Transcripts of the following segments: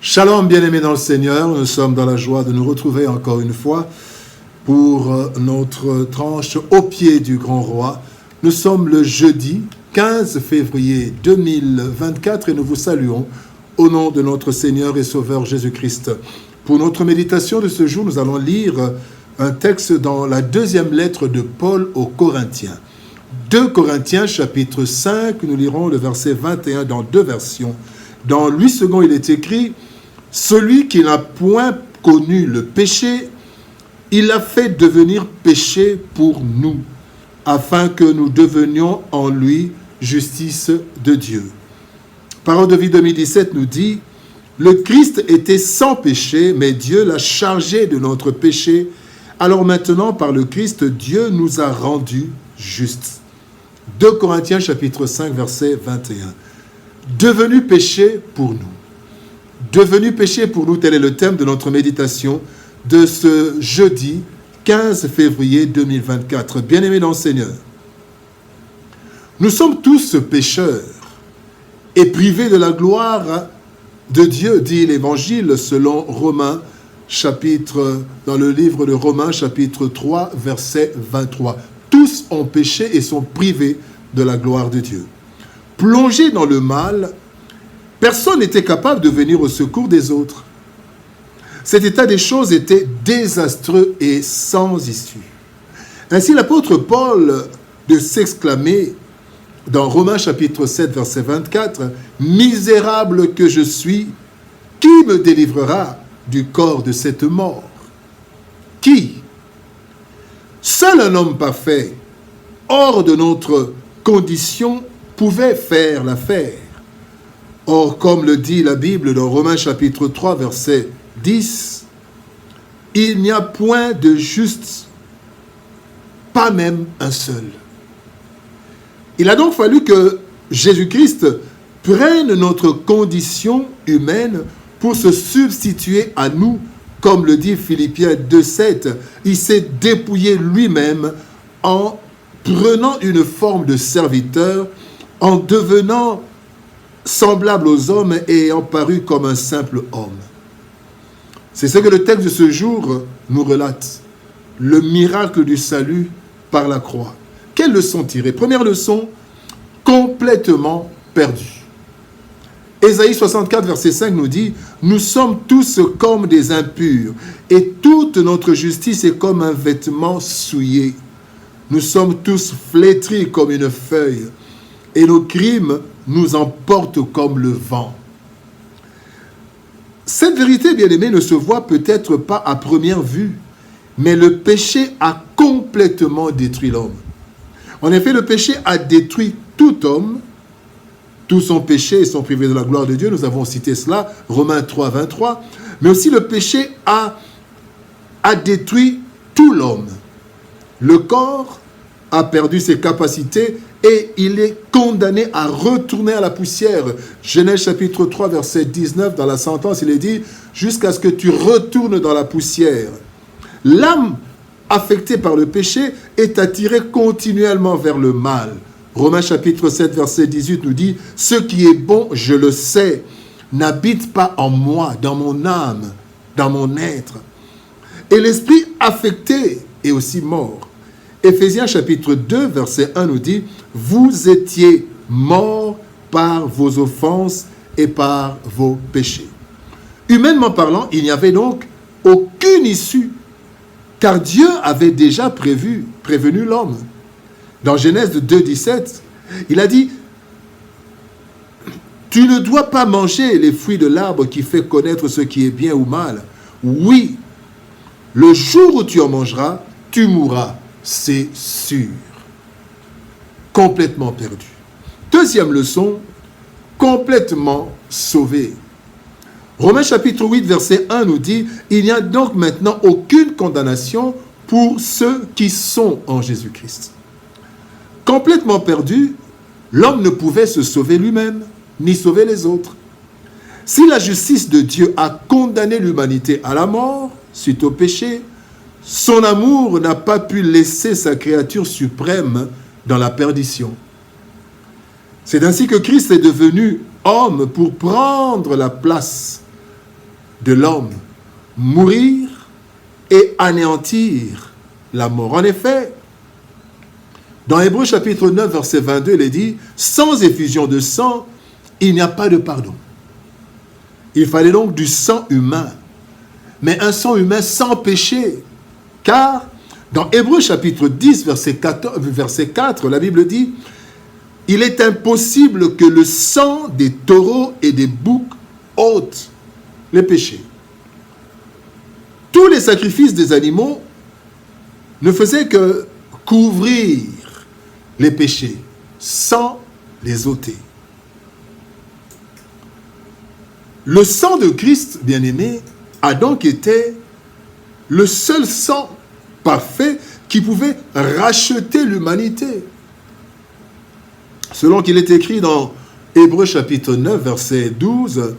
Shalom, bien-aimés dans le Seigneur, nous sommes dans la joie de nous retrouver encore une fois pour notre tranche au pied du Grand Roi. Nous sommes le jeudi 15 février 2024 et nous vous saluons au nom de notre Seigneur et Sauveur Jésus-Christ. Pour notre méditation de ce jour, nous allons lire un texte dans la deuxième lettre de Paul aux Corinthiens. 2 Corinthiens chapitre 5, nous lirons le verset 21 dans deux versions. Dans Louis II, il est écrit « Celui qui n'a point connu le péché, il l'a fait devenir péché pour nous, afin que nous devenions en lui justice de Dieu. » Parole de vie 2017 nous dit « Le Christ était sans péché, mais Dieu l'a chargé de notre péché. Alors maintenant, par le Christ, Dieu nous a rendus justes. » 2 Corinthiens chapitre 5, verset 21. Devenu péché pour nous. Devenu péché pour nous, tel est le thème de notre méditation de ce jeudi 15 février 2024. Bien-aimés dans le Seigneur, nous sommes tous pécheurs et privés de la gloire de Dieu, dit l'Évangile selon Romains, dans le livre de Romains, chapitre 3, verset 23. Tous ont péché et sont privés de la gloire de Dieu. Plongés dans le mal, personne n'était capable de venir au secours des autres. Cet état des choses était désastreux et sans issue. Ainsi, l'apôtre Paul de s'exclamer dans Romains chapitre 7, verset 24, « Misérable que je suis, qui me délivrera du corps de cette mort? » Qui? Seul un homme parfait, hors de notre condition, pouvait faire l'affaire. Or, comme le dit la Bible dans Romains chapitre 3, verset 10, « Il n'y a point de juste, pas même un seul. » Il a donc fallu que Jésus-Christ prenne notre condition humaine pour se substituer à nous, comme le dit Philippiens 2,7. Il s'est dépouillé lui-même en prenant une forme de serviteur, en devenant semblable aux hommes et ayant paru comme un simple homme. C'est ce que le texte de ce jour nous relate. Le miracle du salut par la croix. Quelle leçon tirer? Première leçon, complètement perdu. Ésaïe 64, verset 5 nous dit « Nous sommes tous comme des impurs, et toute notre justice est comme un vêtement souillé. Nous sommes tous flétris comme une feuille, et nos crimes nous emportent comme le vent. » Cette vérité, bien-aimée, ne se voit peut-être pas à première vue, mais le péché a complètement détruit l'homme. En effet, le péché a détruit tout homme. Tous sont péchés et sont privés de la gloire de Dieu. Nous avons cité cela, Romains 3, 23. Mais aussi le péché a détruit tout l'homme. Le corps a perdu ses capacités et il est condamné à retourner à la poussière. Genèse chapitre 3, verset 19, dans la sentence, il est dit « Jusqu'à ce que tu retournes dans la poussière ». L'âme affectée par le péché est attirée continuellement vers le mal. Romains chapitre 7, verset 18 nous dit « Ce qui est bon, je le sais, n'habite pas en moi, dans mon âme, dans mon être. » Et l'esprit affecté est aussi mort. Éphésiens chapitre 2, verset 1 nous dit « Vous étiez morts par vos offenses et par vos péchés. » Humainement parlant, il n'y avait donc aucune issue, car Dieu avait déjà prévenu l'homme. Dans Genèse 2, 17, il a dit « Tu ne dois pas manger les fruits de l'arbre qui fait connaître ce qui est bien ou mal. Oui, le jour où tu en mangeras, tu mourras. » C'est sûr. Complètement perdu. Deuxième leçon, complètement sauvé. Romains chapitre 8, verset 1 nous dit « Il n'y a donc maintenant aucune condamnation pour ceux qui sont en Jésus-Christ. » Complètement perdu, l'homme ne pouvait se sauver lui-même, ni sauver les autres. Si la justice de Dieu a condamné l'humanité à la mort, suite au péché, son amour n'a pas pu laisser sa créature suprême dans la perdition. C'est ainsi que Christ est devenu homme pour prendre la place de l'homme, mourir et anéantir la mort. En effet, dans Hébreux chapitre 9, verset 22, il est dit, sans effusion de sang, il n'y a pas de pardon. Il fallait donc du sang humain, mais un sang humain sans péché. Car dans Hébreux chapitre 10, verset 4, la Bible dit, il est impossible que le sang des taureaux et des boucs ôte les péchés. Tous les sacrifices des animaux ne faisaient que couvrir les péchés sans les ôter. Le sang de Christ, bien-aimé, a donc été le seul sang parfait qui pouvait racheter l'humanité. Selon qu'il est écrit dans Hébreux chapitre 9, verset 12,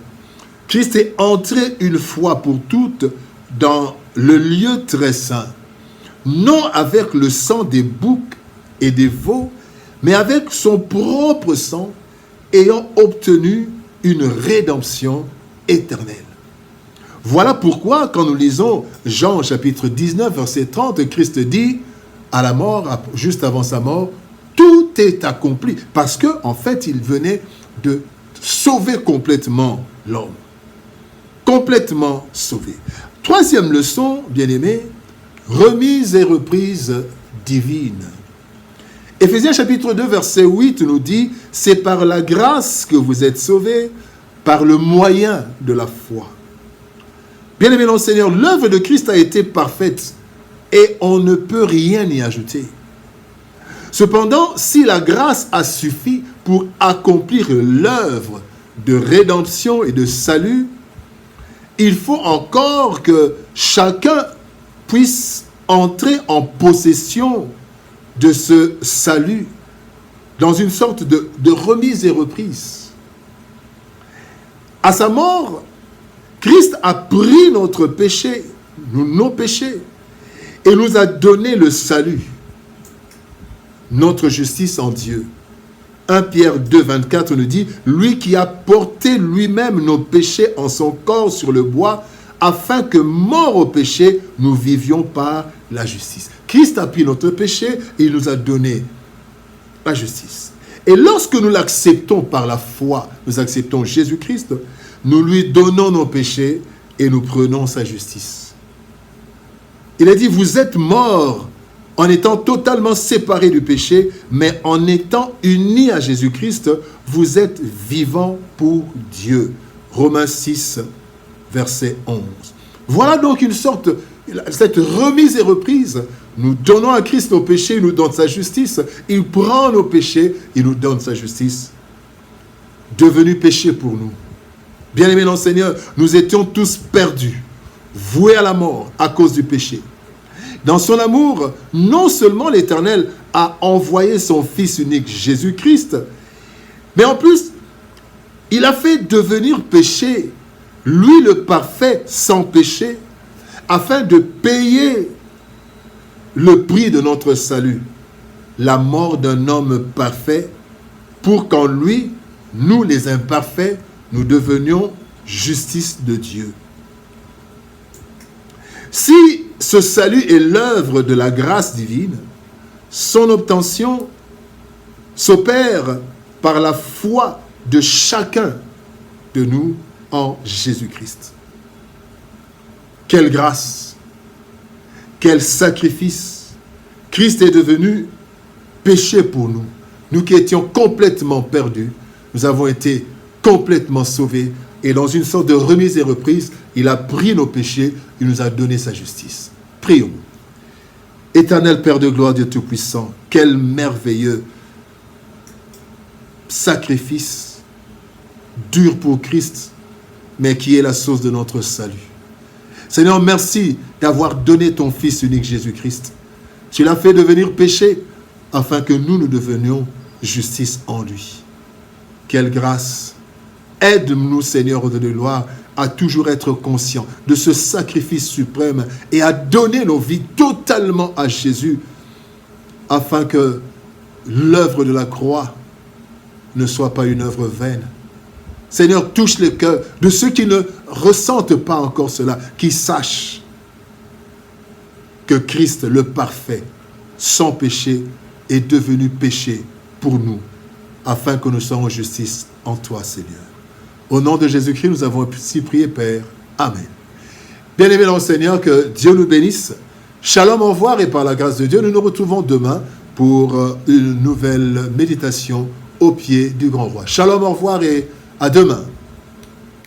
Christ est entré une fois pour toutes dans le lieu très saint, non avec le sang des boucs et des veaux, mais avec son propre sang, ayant obtenu une rédemption éternelle. Voilà pourquoi, quand nous lisons Jean chapitre 19, verset 30, Christ dit, à la mort, juste avant sa mort, tout est accompli. Parce qu'en fait, il venait de sauver complètement l'homme. Complètement sauvé. Troisième leçon, bien-aimés, remise et reprise divine. Éphésiens chapitre 2, verset 8 nous dit, c'est par la grâce que vous êtes sauvés, par le moyen de la foi. Bien-aimés dans le Seigneur, l'œuvre de Christ a été parfaite et on ne peut rien y ajouter. Cependant, si la grâce a suffi pour accomplir l'œuvre de rédemption et de salut, il faut encore que chacun puisse entrer en possession de ce salut dans une sorte de remise et reprise. À sa mort, Christ a pris notre péché, nos péchés, et nous a donné le salut, notre justice en Dieu. 1 Pierre 2, 24 nous dit, « Lui qui a porté lui-même nos péchés en son corps sur le bois, afin que, morts au péché, nous vivions par la justice. » Christ a pris notre péché et il nous a donné la justice. Et lorsque nous l'acceptons par la foi, nous acceptons Jésus-Christ, nous lui donnons nos péchés et nous prenons sa justice. Il a dit, vous êtes morts en étant totalement séparés du péché, mais en étant unis à Jésus-Christ, vous êtes vivants pour Dieu. Romains 6, verset 11. Voilà donc une sorte, cette remise et reprise. Nous donnons à Christ nos péchés, il nous donne sa justice. Il prend nos péchés, il nous donne sa justice. Devenu péché pour nous. Bien-aimés dans le Seigneur, nous étions tous perdus, voués à la mort à cause du péché. Dans son amour, non seulement l'Éternel a envoyé son Fils unique Jésus-Christ, mais en plus, il a fait devenir péché, lui le parfait sans péché, afin de payer le prix de notre salut, la mort d'un homme parfait, pour qu'en lui, nous les imparfaits, nous devenions justice de Dieu. Si ce salut est l'œuvre de la grâce divine, son obtention s'opère par la foi de chacun de nous en Jésus-Christ. Quelle grâce! Quel sacrifice! Christ est devenu péché pour nous. Nous qui étions complètement perdus, nous avons été complètement sauvés. Et dans une sorte de remise et reprise, il a pris nos péchés, il nous a donné sa justice. Prions. Éternel Père de gloire, Dieu Tout-Puissant, quel merveilleux sacrifice dur pour Christ, mais qui est la source de notre salut. Seigneur, merci d'avoir donné ton Fils unique Jésus-Christ. Tu l'as fait devenir péché afin que nous devenions justice en lui. Quelle grâce! Aide-nous, Seigneur de gloire, à toujours être conscients de ce sacrifice suprême et à donner nos vies totalement à Jésus afin que l'œuvre de la croix ne soit pas une œuvre vaine. Seigneur, touche les cœurs de ceux qui ne ressentent pas encore cela, qu'ils sachent que Christ, le parfait, sans péché, est devenu péché pour nous, afin que nous soyons en justice en toi, Seigneur. Au nom de Jésus-Christ, nous avons ainsi prié, Père. Amen. Bien-aimés dans le Seigneur, que Dieu nous bénisse. Shalom, au revoir, et par la grâce de Dieu, nous nous retrouvons demain pour une nouvelle méditation au pied du grand roi. Shalom, au revoir et à demain.